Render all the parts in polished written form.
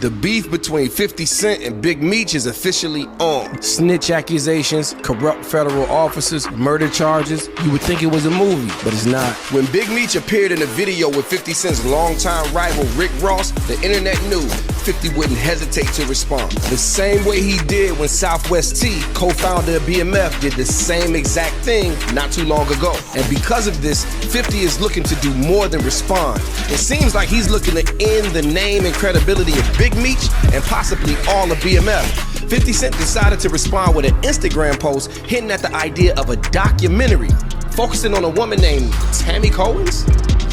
The beef between 50 Cent and Big Meech is officially on. Snitch accusations, corrupt federal officers, murder charges. You would think it was a movie, but it's not. When Big Meech appeared in a video with 50 Cent's longtime rival Rick Ross, the internet knew 50 wouldn't hesitate to respond. The same way he did when Southwest T, co-founder of BMF, did the same exact thing not too long ago. And because of this, 50 is looking to do more than respond. It seems like he's looking to end the name and credibility of Big Meech and possibly all of BMF. 50 Cent decided to respond with an Instagram post hinting at the idea of a documentary focusing on a woman named Tammy Cohen's.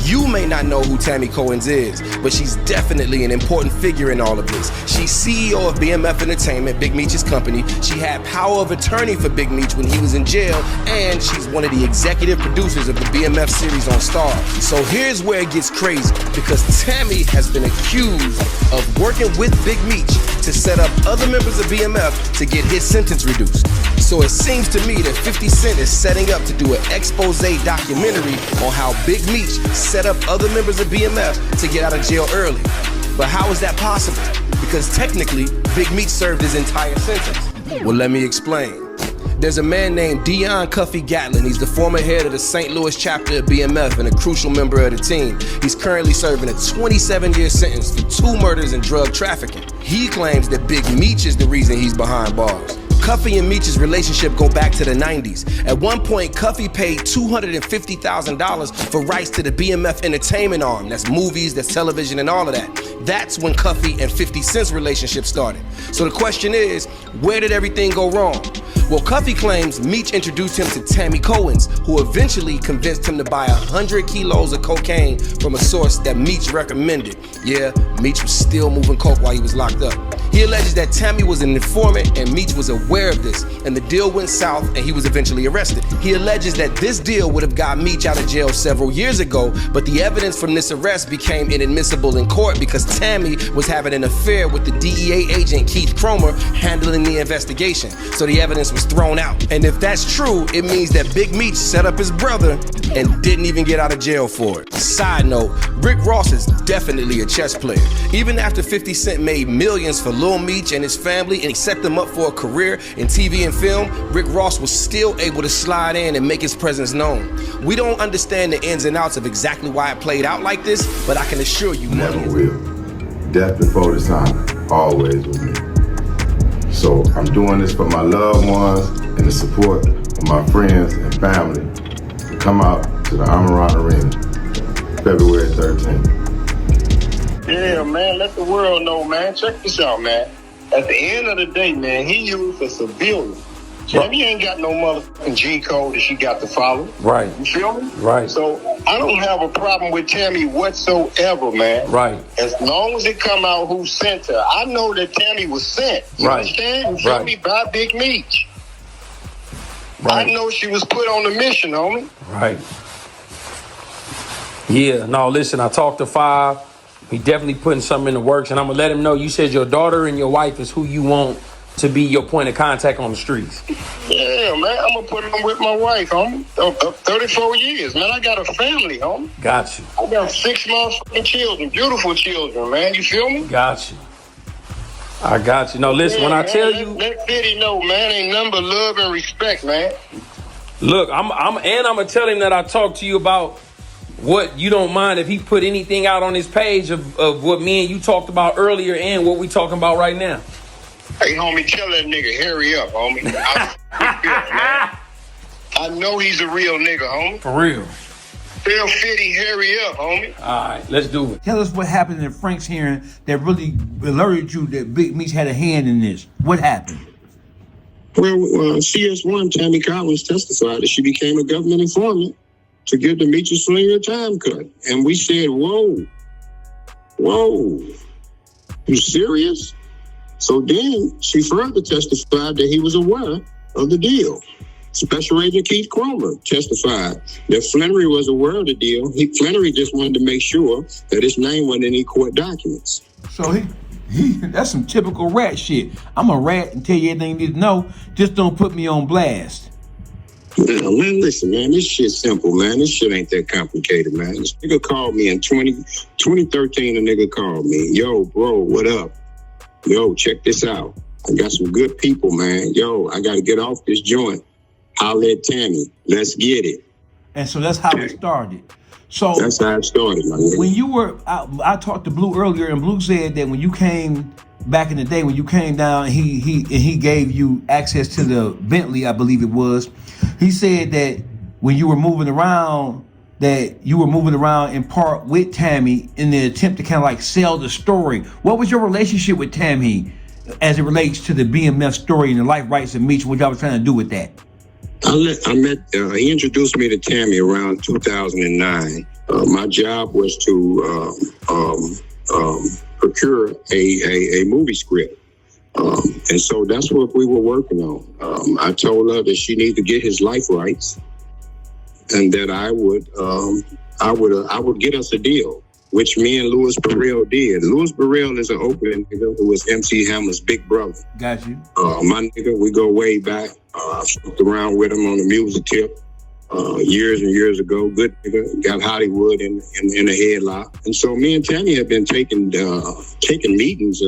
You may not know who Tammy Cohen's is, but she's definitely an important figure in all of this. She's CEO of BMF Entertainment, Big Meech's company. She had power of attorney for Big Meech when he was in jail, and she's one of the executive producers of the BMF series on Star. So here's where it gets crazy, because Tammy has been accused of working with Big Meech to set up other members of BMF to get his sentence reduced. So it seems to me that 50 Cent is setting up to do an expose documentary on how Big Meech set up other members of BMF to get out of jail early. But how is that possible? Because technically, Big Meech served his entire sentence. Well, let me explain. There's a man named Cuffy Gatlin. He's the former head of the St. Louis chapter of BMF and a crucial member of the team. He's currently serving a 27-year sentence for 2 murders and drug trafficking. He claims that Big Meech is the reason he's behind bars. Cuffy and Meech's relationship go back to the 90s. At one point, Cuffy paid $250,000 for rights to the BMF entertainment arm. That's movies, that's television, and all of that. That's when Cuffy and 50 Cent's relationship started. So the question is, where did everything go wrong? Well, Cuffy claims Meech introduced him to Tammy Cohen's, who eventually convinced him to buy 100 kilos of cocaine from a source that Meech recommended. Yeah, Meech was still moving coke while he was locked up. He alleges that Tammy was an informant and Meech was aware of this, and the deal went south and he was eventually arrested. He alleges that this deal would have got Meech out of jail several years ago, but the evidence from this arrest became inadmissible in court because Tammy was having an affair with the DEA agent Keith Cromer handling the investigation, so the evidence was thrown out. And if that's true, it means that Big Meech set up his brother and didn't even get out of jail for it. Side note, Rick Ross is definitely a chess player. Even after 50 Cent made millions for Lil Meech and his family and he set them up for a career in TV and film, Rick Ross was still able to slide in and make his presence known. We don't understand the ins and outs of exactly why it played out like this, but I can assure you never will. Death before dishonor, always with me. So I'm doing this for my loved ones and the support of my friends and family to come out to the Amarant Arena, February 13th. Yeah, man, let the world know, man. Check this out, man. At the end of the day, man, he used a civilian. Tammy ain't got no motherfucking G code that she got to follow. Right. You feel me? Right. So I don't have a problem with Tammy whatsoever, man. Right. As long as it come out who sent her. I know that Tammy was sent. You understand? You feel me? By Big Meech. Right. I know she was put on the mission, homie. Right. Yeah, no, listen, I talked to Five. He definitely putting something in the works, and I'm going to let him know you said your daughter and your wife is who you want to be your point of contact on the streets. Yeah, man, I'm going to put him with my wife, homie. 34 years, man. I got a family, homie. Got you. I got 6 motherfucking children, beautiful children, man. You feel me? Got you. I got you. No, listen, when I tell you... Let Diddy know, man, ain't nothing but love and respect, man. Look, I'm going to tell him that I talked to you about what you don't mind if he put anything out on his page of what me and you talked about earlier and what we talking about right now. Hey, homie, tell that nigga, hurry up, homie. I know he's a real nigga, homie. For real. Tell 50, hurry up, homie. All right, let's do it. Tell us what happened in Frank's hearing that really alerted you that Big Meech had a hand in this. What happened? Well, CS1, Tammy Collins testified that she became a government informant to give the Meech Slinger a time cut. And we said, whoa, you serious? So then she further testified that he was aware of the deal. Special Agent Keith Cromer testified that Flannery was aware of the deal. Flannery just wanted to make sure that his name wasn't in any court documents. So that's some typical rat shit. I'm a rat and tell you everything you need to know. Just don't put me on blast. Yeah, man, listen, man, this shit's simple, man. This shit ain't that complicated, man. This nigga called me in 2013, a nigga called me. Yo, bro, what up? yo, check this out. I got some good people, man. Yo, I got to get off this joint. Holla at Tammy. Let's get it. And so that's how it started. So that's how it started, my nigga. When you were, I talked to Blue earlier, and Blue said that when you came back in the day, when you came down, he gave you access to the Bentley, I believe it was. He said that when you were moving around, that you were moving around in part with Tammy in the attempt to kind of like sell the story. What was your relationship with Tammy as it relates to the BMF story and the life rights of Meech? What y'all was trying to do with that? He introduced me to Tammy around 2009. My job was to procure a movie script. And so that's what we were working on. I told her that she needed to get his life rights and that I would get us a deal, which me and Louis Burrell did. Louis Burrell is an Oakland nigga who was MC Hammer's big brother. Got you. My nigga, we go way back. I fucked around with him on the music tip years and years ago. Good nigga, got Hollywood in a headlock. And so me and Tammy have been taking meetings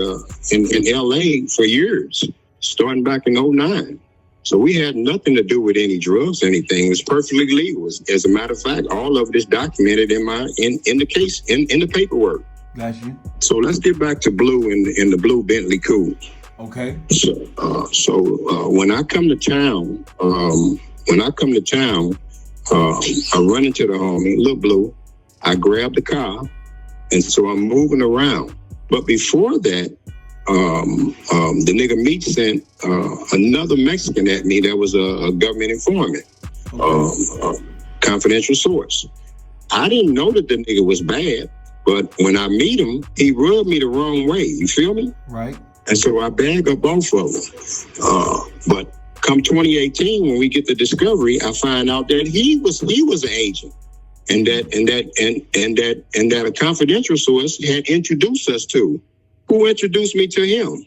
in LA for years, starting back in 2009. So we had nothing to do with any drugs, anything. It was perfectly legal. As a matter of fact, all of it is documented in the case, in the paperwork. Got you. So let's get back to Blue in the blue Bentley coupe. Okay. So when I come to town, I run into the homie, Lil Blue. I grab the car, and so I'm moving around. But before that, the nigga Meech sent another Mexican at me that was a government informant, confidential source. I didn't know that the nigga was bad, but when I meet him, he rubbed me the wrong way. You feel me? Right. And so I bag up both of them. But come 2018, when we get the discovery, I find out that he was an agent, and that a confidential source had introduced us to. Who introduced me to him?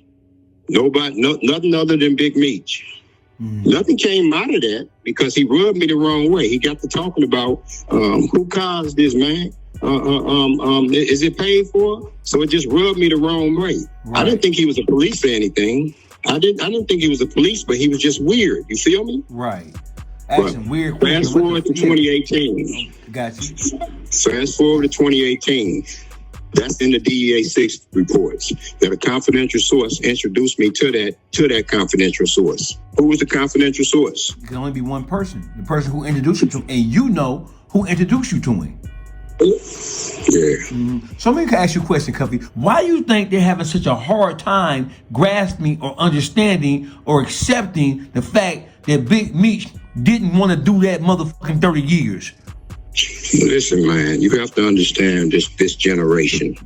Nothing other than Big Meech. Nothing came out of that because he rubbed me the wrong way. He got to talking about who caused this, man. Is it paid for? So it just rubbed me the wrong way. Right. I didn't think he was a police or anything. I didn't think he was a police, but he was just weird. You feel me? Right. Action weird. Fast forward to 2018. Got you. Fast forward to 2018. That's in the DEA 6 reports that a confidential source introduced me to that confidential source. Who was the confidential source? It can only be one person. The person who introduced you to him, and you know who introduced you to him. Yeah. So let me ask you a question, Cuffy. Why do you think they're having such a hard time grasping or understanding or accepting the fact that Big Meech didn't want to do that motherfucking 30 years? Listen, man, you have to understand this generation.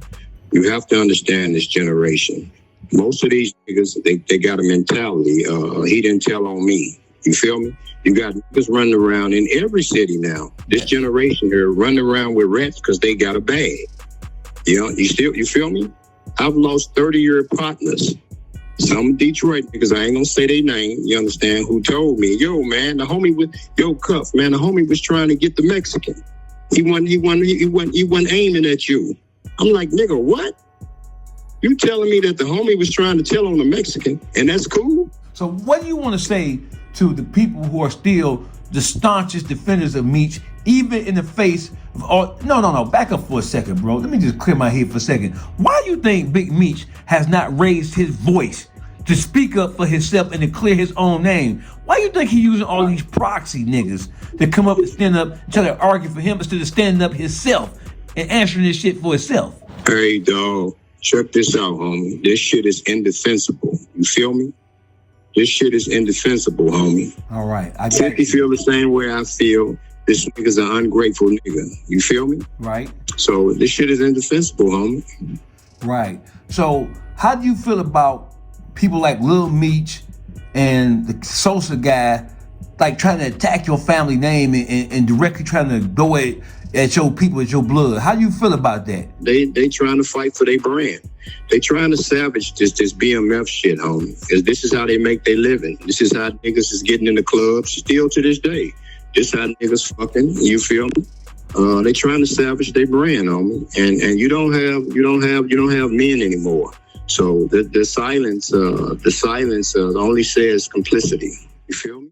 You have to understand this generation. Most of these niggas, they got a mentality. He didn't tell on me. You feel me? You got niggas running around in every city now. This generation here running around with rats because they got a bag. You feel me? I've lost 30-year partners. Some Detroit niggas, I ain't gonna say their name, you understand, who told me, yo, man, the homie was trying to get the Mexican. He wasn't aiming at you. I'm like, nigga, what? You telling me that the homie was trying to tell on the Mexican, and that's cool? So what do you want to say to the people who are still the staunchest defenders of Meech, even in the face of all... No, back up for a second, bro. Let me just clear my head for a second. Why do you think Big Meech has not raised his voice to speak up for himself and to clear his own name? Why do you think he using all these proxy niggas to come up and stand up and try to argue for him instead of standing up himself and answering this shit for himself? Hey, dog, check this out, homie. This shit is indefensible. You feel me? This shit is indefensible, homie. All right. I think you feel the same way I feel. This nigga's an ungrateful nigga. You feel me? Right. So this shit is indefensible, homie. Right. So how do you feel about people like Lil Meech and the Sosa guy, like trying to attack your family name and directly trying to go at your people, at your blood? How do you feel about that? They trying to fight for their brand. They trying to savage this BMF shit, homie. Because this is how they make their living. This is how niggas is getting in the clubs still to this day. This how niggas fucking, you feel me? They trying to salvage their brand, homie. And you don't have men anymore. So the silence only says complicity. You feel me?